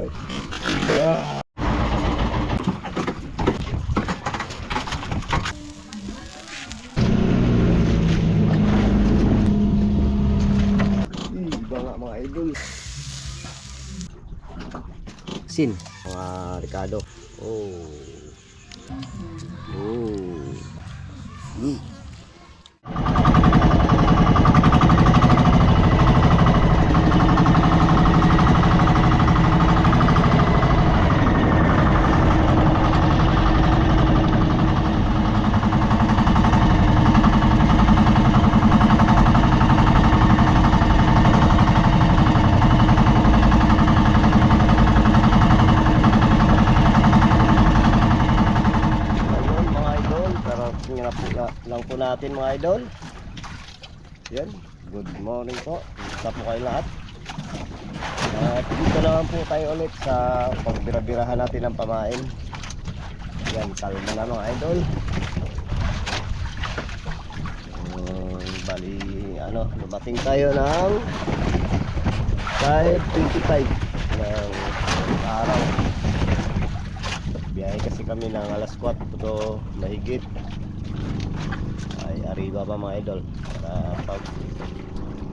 Iba nga mga idol. Sin, mga Ricardo. Oh. Lang po natin mga idol. Yan, good morning po. Kumusta po kayo lahat? At dito naman po tayo ulit sa pagbira-birahan natin ng pamain. Yan, kalma na mga idol. Bali, lumating tayo ng 5:25 ng araw. Biyahe kasi kami ng alas 4 mahigit. Arriba pa mga idol para pag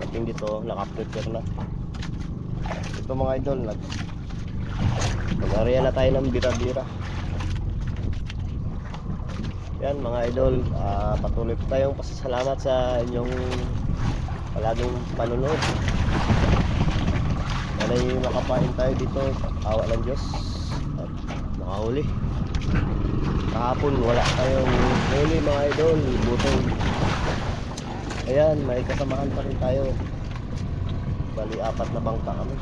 dating dito naka-prepare na ito mga idol. Mag-area na tayo ng bira-bira. Yan mga idol, patuloy po tayong pasasalamat sa inyong palaging panunood. Malay makapain tayo dito sa awa ng Diyos at makahuli. Kahapon wala tayong huli mga idol, butong. Ayan, may kasamahan pa rin tayo. Bali 4 na bangka kami.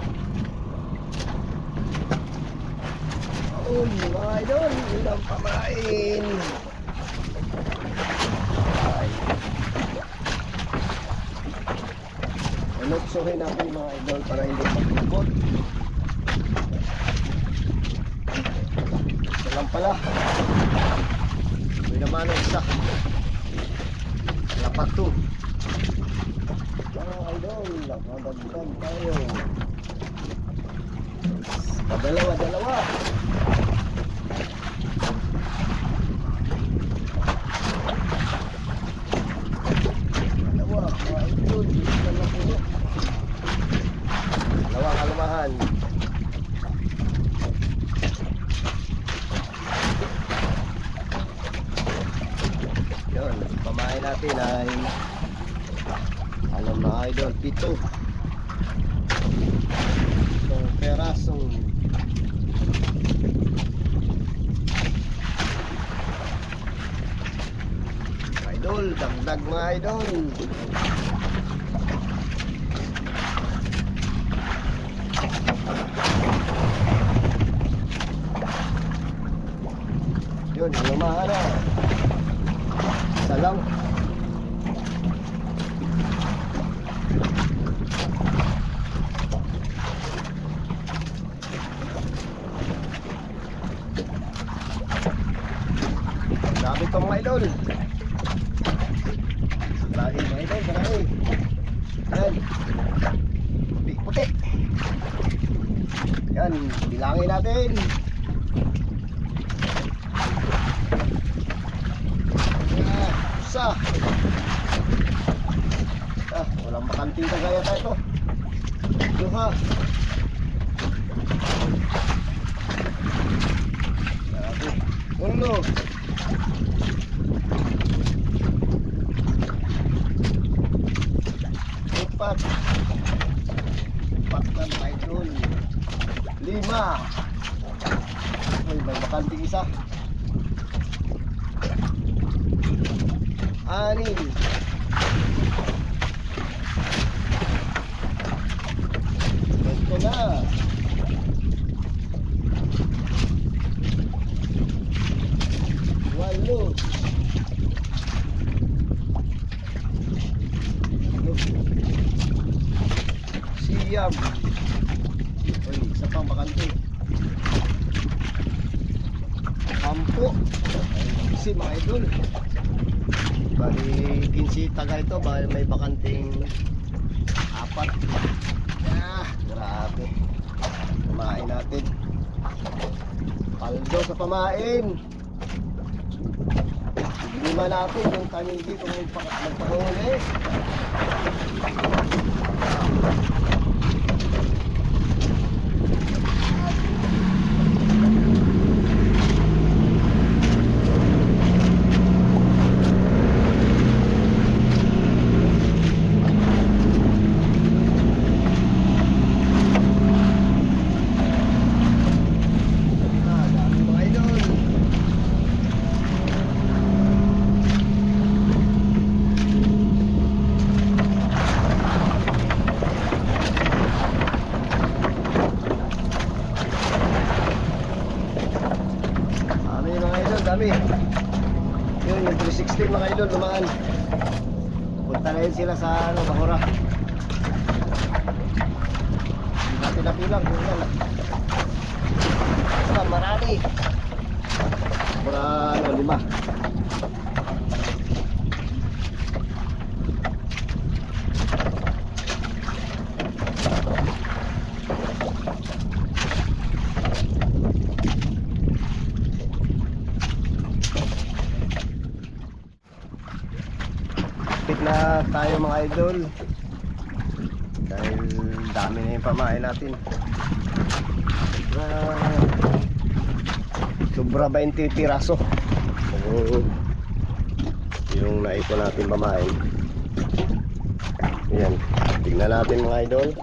Mga idol, ilang pamain. Nuksuhin natin mga idol para hindi maglubot. Ito lang pala. May naman ang isa. Lapat to. Mga idol, nakadagdag tayo. Dalawa. Dalawa mga idol, dito na puno. Dalawa kalumahan. Yun, pamain natin ay alam na idol, 7 itong perasong idol, dagdag mga idol. Yun, lumahan na. Isa lang. Sabi ko mga idol. Marami mga idol, marami. Yan. Puti. Yan, bilangin natin. Isa. Walang makanting kagaya tayo. 2. 1. 4. 4 na idol. 5. Uy, may makanting isa. 6. Ito na. 8. Siyam. Uy, isa pang bakante. 10. Kasi mga idol, bali 15 taga ito, bali may bakanting 4. Grabe. Kumain natin. Paldo sa pamain. Lima natin yung tanigi kung magpahuli. Dami. Yun, yung 316 mga idol, lumaan. Punta na yun sila sa Bahura. Hindi natin napilang. Marami. Para 5. Kapit na tayo mga idol dahil dami na yung pamain natin. Sobra 20 piraso yung naipon natin pamain. Ayan, tignan natin mga idol.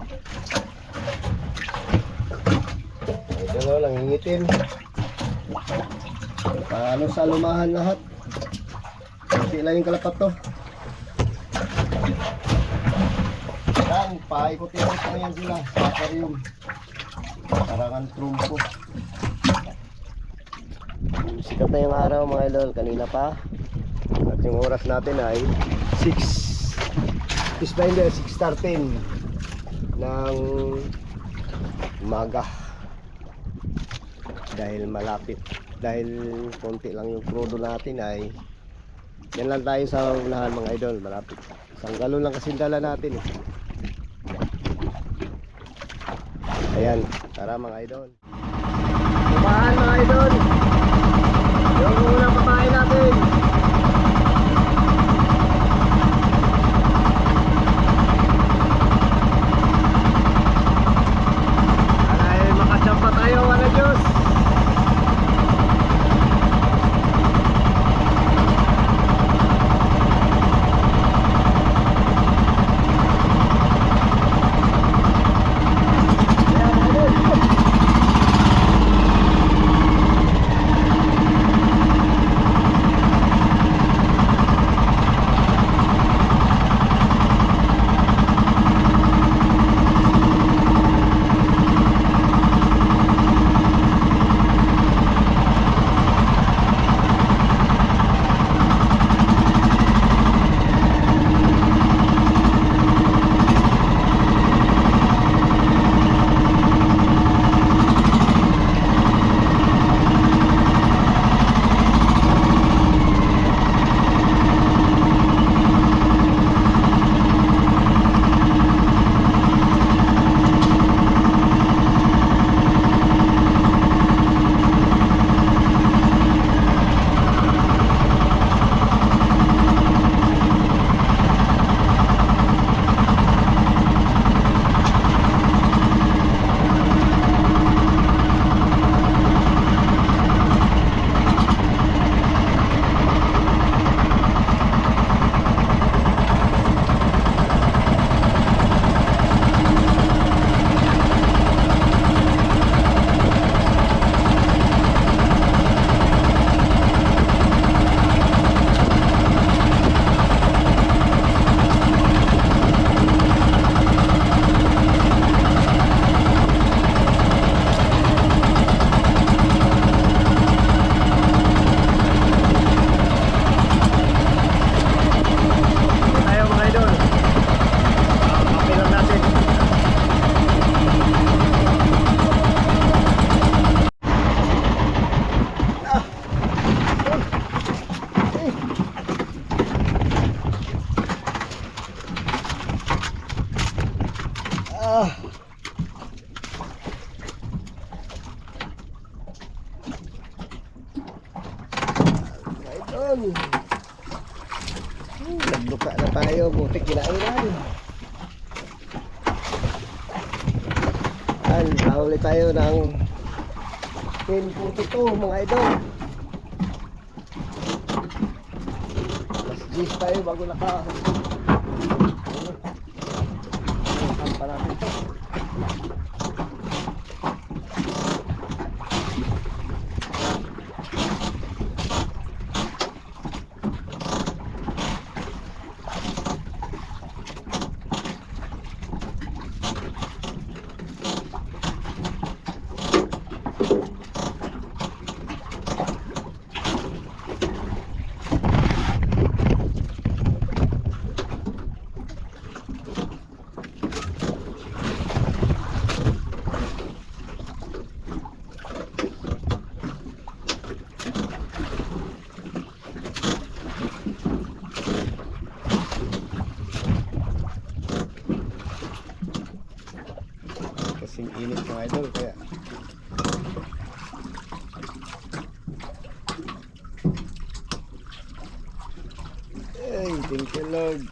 Ito lang, nangingitin. Paano sa lumahan lahat? Hindi lang yung kalapat to. Yan, paikot-ikot na yan sila sa aquarium. Parangan trumpo. Sikat na yung araw mga idol, kanina pa. At yung oras natin ay 6:13 ng umaga. Dahil malapit, dahil konti lang yung crudo natin ay yan lang tayo sa unahan mga idol, malapit. Isang galon lang kasi dala natin eh. Ayan, tara mga idol. Lumahan mga idol. Yung unang pamain natin. Ay, makachampa tayo mga Diyos. idol. Nagluka na tayo, buti kinainan. Yan, huli tayo ng 10.42 mga idol. Mas 10 tayo bago naka pa natin ito. Kasing init mga idol kaya ay thank you Lord.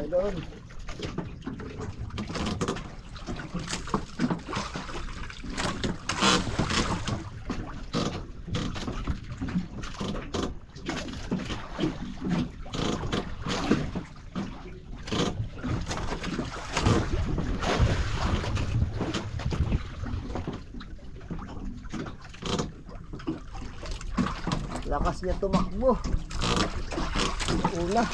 Idol. Lakas niya tumakbo. Una.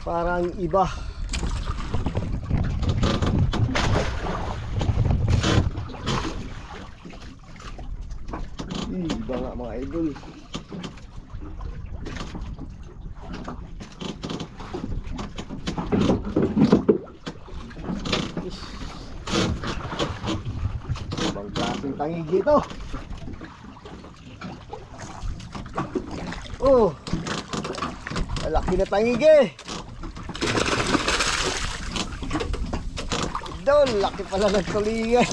Parang iba. Iba nga mga idol. Ibang klaseng tangigi ito. Oh, malaki na tangigi. Idol, laki pala ng tulingan.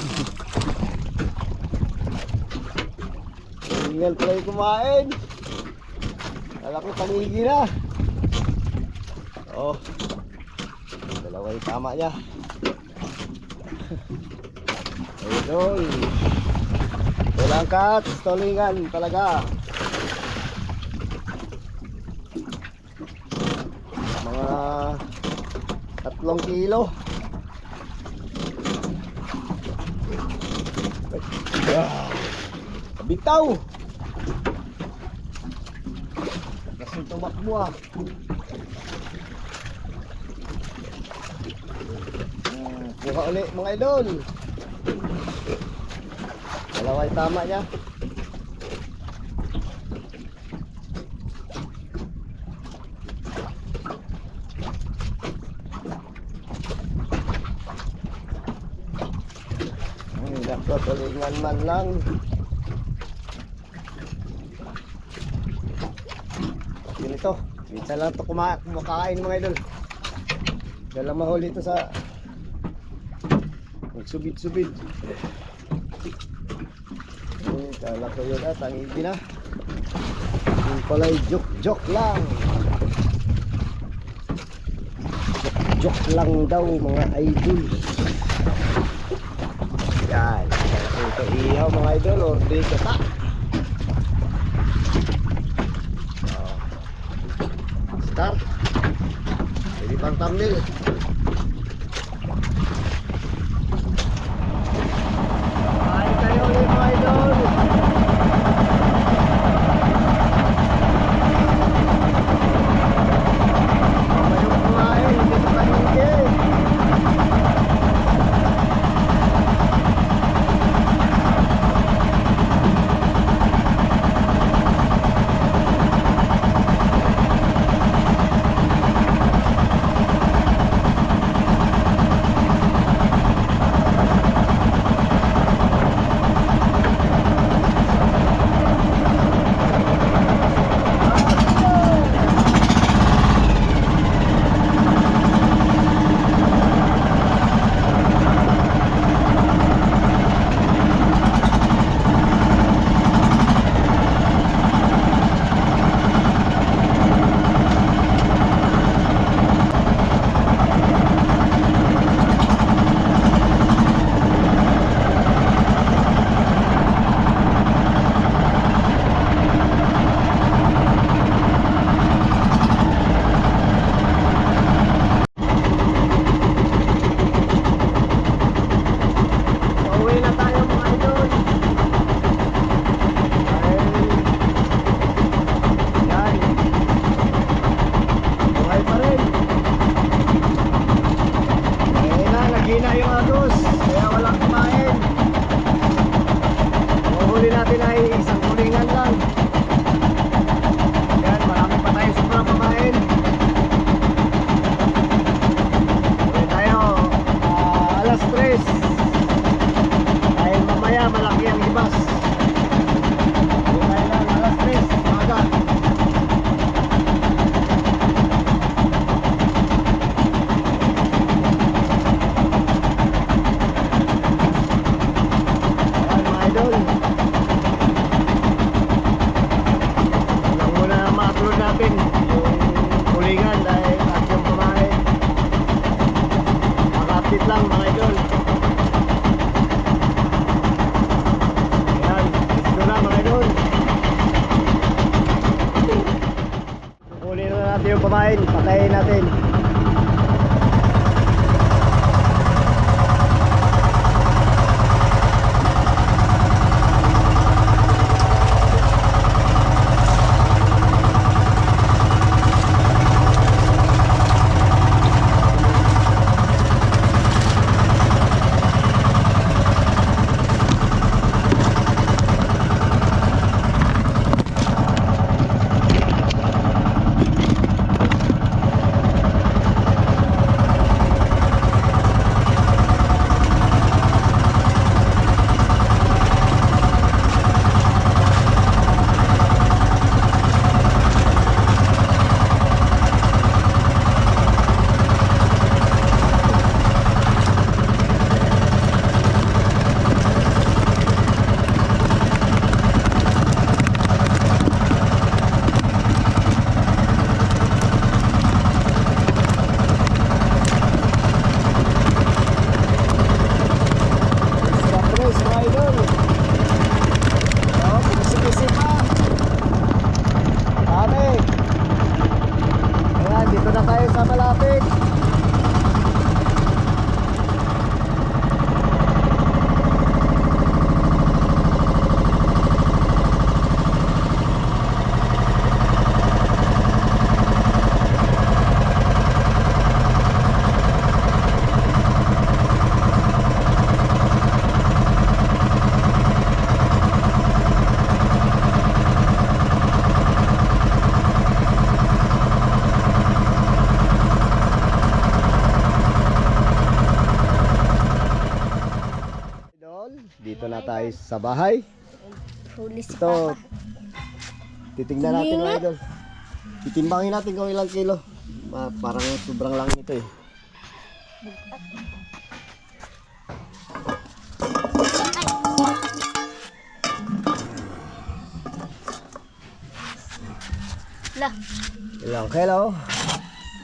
Tulingan pala yung kumain. Malaki tangigi na. Oh, dalawa yung tama niya. Idol, walang kat, tulingan talaga. Mga 3 kilo. Bitaw. Kasi tumakbo ah. Kuha ulit mga idol. Dalawa yung tama niya. Dapat tulingan man lang. Ganito, minsan lang ito kumakain mga idol. Dalang mahuli ito sa magsubid-subid. Kala ko yun at ang hindi na. Yung pala'y joke lang. Joke lang daw mga idol. Yan, ito ihaw mga idol or di kata. Start. Jadi pang thumbnail. Ay kayo ulit mga idol. Mamayong kumain, hindi pa kaningin. yung pamain, patayin natin. Dito na tayo sa bahay. Huli si Ito, Papa. titignan natin mga idol. Titimbangin natin kung ilang kilo. Parang sobrang lang ito eh. Lah, Ilang kilo?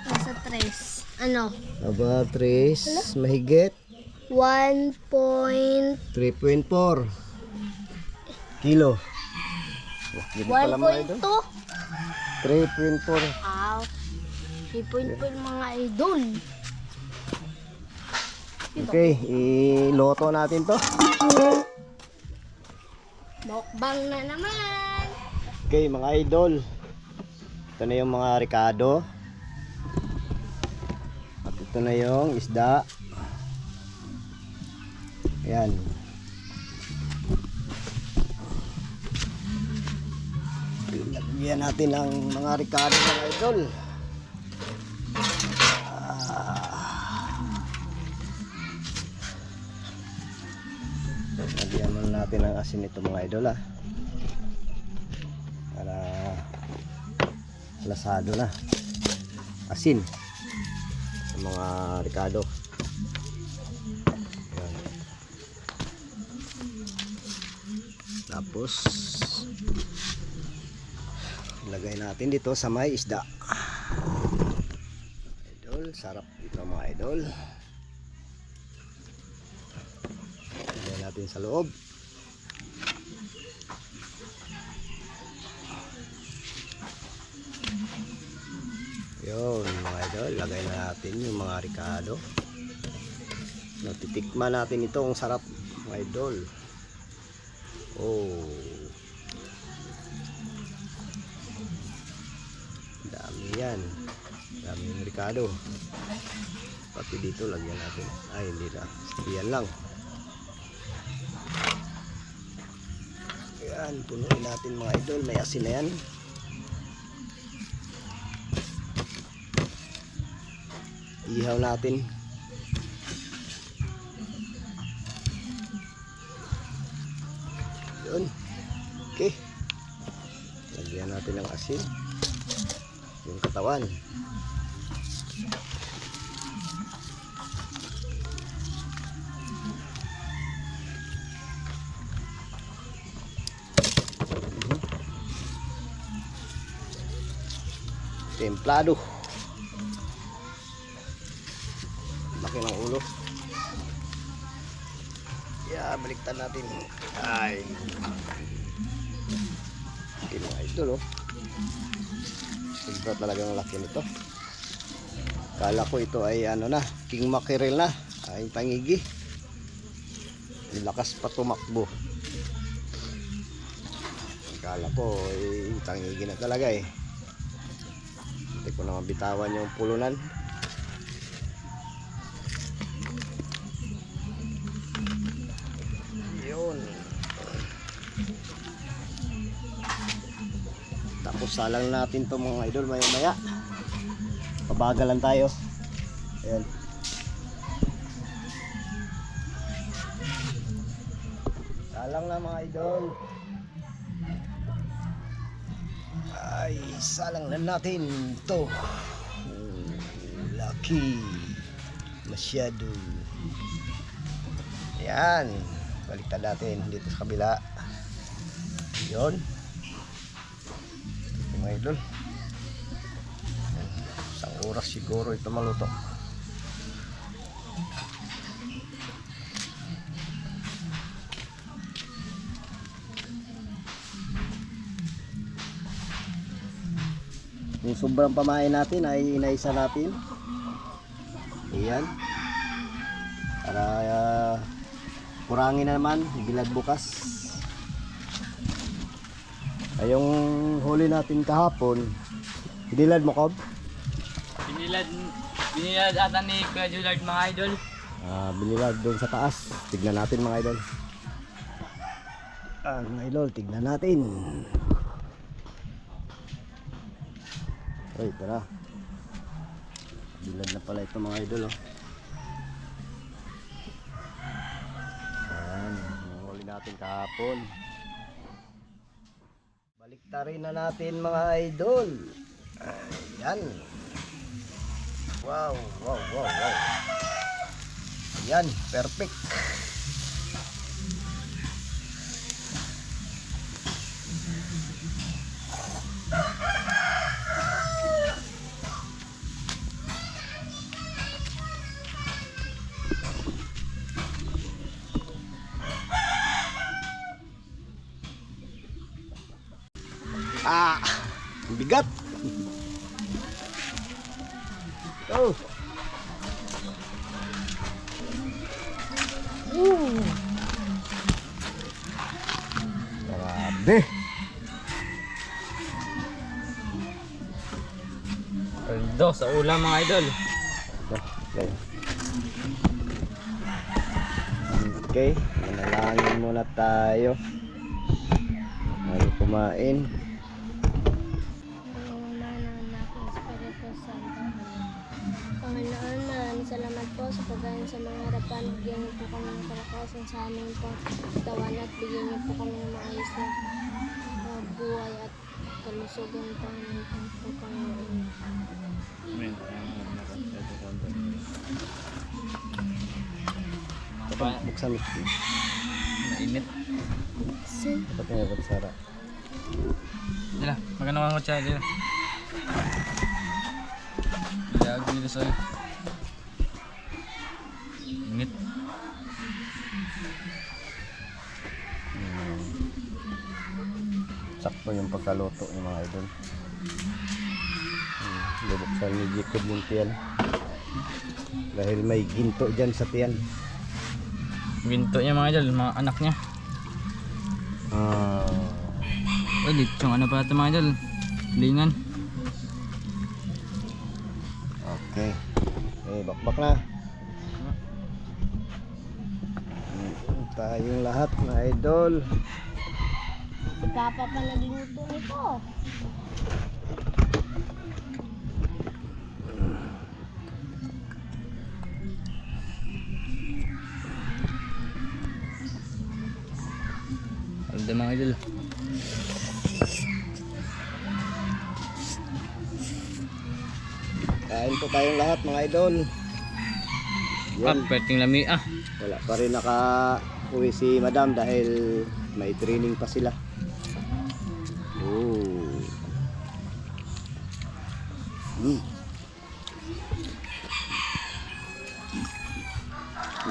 nasa 3. Ano? Aba, 3 mahigit. 1.4. 3.4 kilo. Ganito pala mga idol. 1.2. 3.4. Wow. 3.4 mga idol. Okay, iloto natin to. Mukbang na naman. Okay mga idol, ito na yung mga ricado. At ito na yung isda. Ayan. Lagyan natin ang mga ricado mga idol. Lagyan muna natin ang asin ito mga idol para lasado na. Asin sa mga ricado. Ayan. Tapos ilagay natin dito sa may isda. Idol, sarap dito mga idol. Ilagay natin sa loob. Yun mga idol, lagay na natin yung mga ricado. Titikman natin ito, ang sarap mga idol. Oh, dami yan, dami yung ricado. Pati dito lagyan natin. Ay hindi na, yan lang. Yan, punuin natin mga idol, may asin na yan. Ihaw natin. Yun. Okay. Lagyan natin ng asin. Yung katawan. Templado. Laki ng ulo. Baliktad natin. Ay. Okay mga idol oh. Sobra talagang laki nito. Kala ko ito ay ano na, king mackerel na. Ay tangigi. Lakas pa tumakbo. Kala ko ay tangigi na talaga eh. Hindi ko na mabitawan yung pulunan. Yun. Tapos salang natin to mga idol maya maya. Pabagalan tayo. Ayan. Salang na mga idol. Ay, salang na natin to. Lucky. Masyado. Ayan. Baliktad natin dito sa kabila. Yun. Mga idol. Isang oras siguro ito maluto. Yung sobrang pamain natin ay inaisa natin. Ayan. Para kurangin na naman bilad bukas. Ay yung huli natin kahapon, binilad mo, Cob? Binilad ata ni Kuya Jullard mga idol. Binilad doon sa taas. Tignan natin mga idol. Mga idol, tignan natin. Ay, tara. Bilad na pala ito mga idol, oh. Ayan, yung huli natin kahapon. Baliktarin na natin mga idol. Ayan. Wow. Ayan, perfect. Bigat. Oh. Grabe. Aldo sa ulam mga idol. Okay, manalangin muna tayo bago kumain. Panginoon, maraming salamat po sa pagkain sa mga harapan. Bigyan niyo po kami ng kalakasan sa aming pagtawan at bigyan niyo po kami ng maayos na buhay at kalusugan po Panginoon. Buksan mo. Mainit. Dapat nga bagsara. Dila, magano ang kutsa dila. Bilag dito sa init. Sakto yung pagkaluto ng mga idol. Bubuksan ni Jacob yung tiyan. Dahil may ginto dyan sa tiyan. Ginto niya mga idol, mga anak niya. Uy, dito yung ano pala ito mga idol. Lingan. Okay. Bakbak na. Tayong lahat na idol. Si Papa pa nagluto nito. Aldo mga idol. Kain po tayong lahat mga idol. Yan. Pwedeng lami Wala pa rin naka-uwi si Madam dahil may training pa sila. Oh.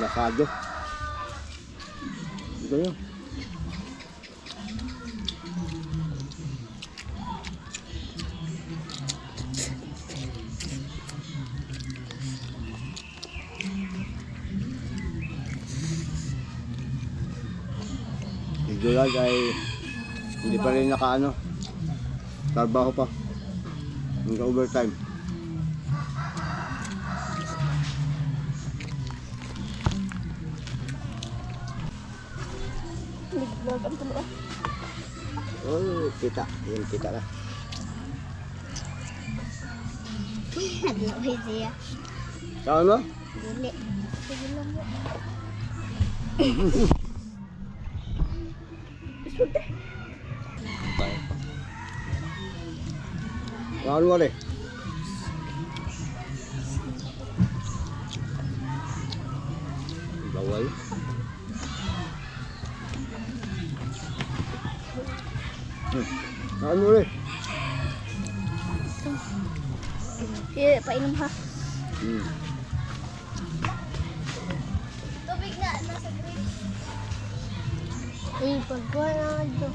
Nasado. Ito yun. Idolad ay hindi pa rin nakaano. Trabaho pa. Hanggang overtime. Nag-vlog ang tulo. Oh, kita. Yan kita na. Ano ba siya? Saan mo? Dili. Sige lang mo. Saan mo rin? Bawal. Saan mo rin? Sige, painom ha. Tubig na, nasa fridge. Ay, pagkuha na ito.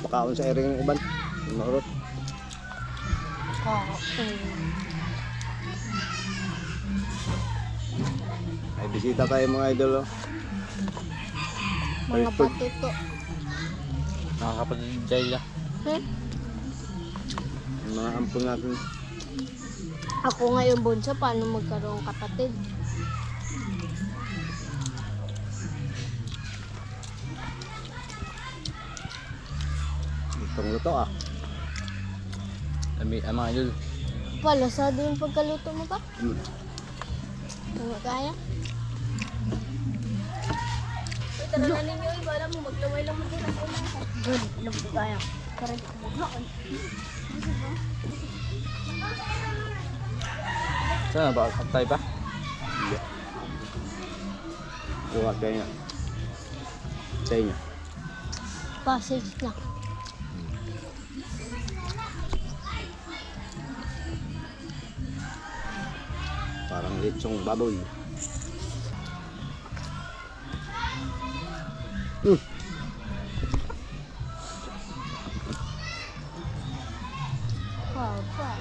Pakaon sa ering ng iban. Marot. Ay bisita tayo mga idol. Oh. Mga patuto. Nakakapag-jay lang. Yung mga ampun natin. Ako ngayon bunso, paano magkaroon kapatid? Itong luto ah. Mga idol. Palasado yung pagkaluto mo ba? Ano kaya? Tara na ninyo, wala mo maglaway lang mo din ako na. Good, lang po kaya. Correct. Saan ba? Kaptay pa? Hindi. Kuha tayo niya. Tayo niya. Passage na. Parang litsong baboy. Wow, wow.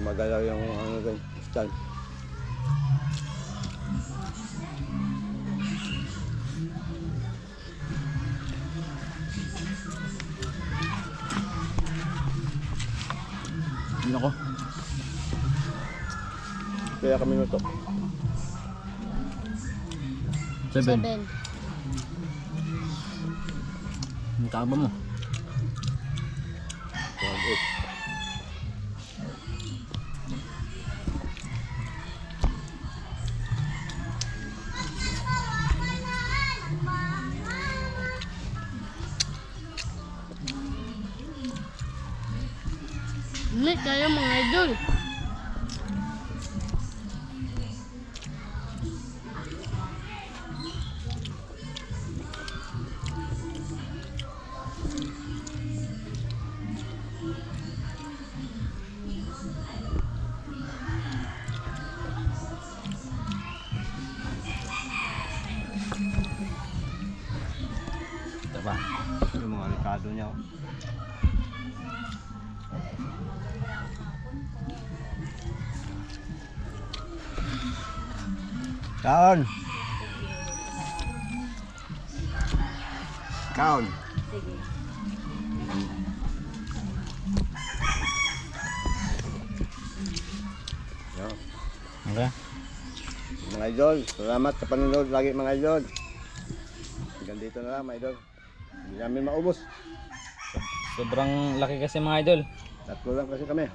Magalaw yung ano rin. Stand. Yun ako. Kaya kami nuto. 7. 7. Ang taba mo. 1-8. Hindi tayo mga idol. Taba. Yung mga likado niya. Oh. Kaon. Kaon. Sige. Yo. Okay. Mga idol, salamat sa panonood lagi mga idol. Hanggang dito na lang mga idol. Hindi namin maubos. Sobrang laki kasi mga idol. Tatlo lang kasi kami.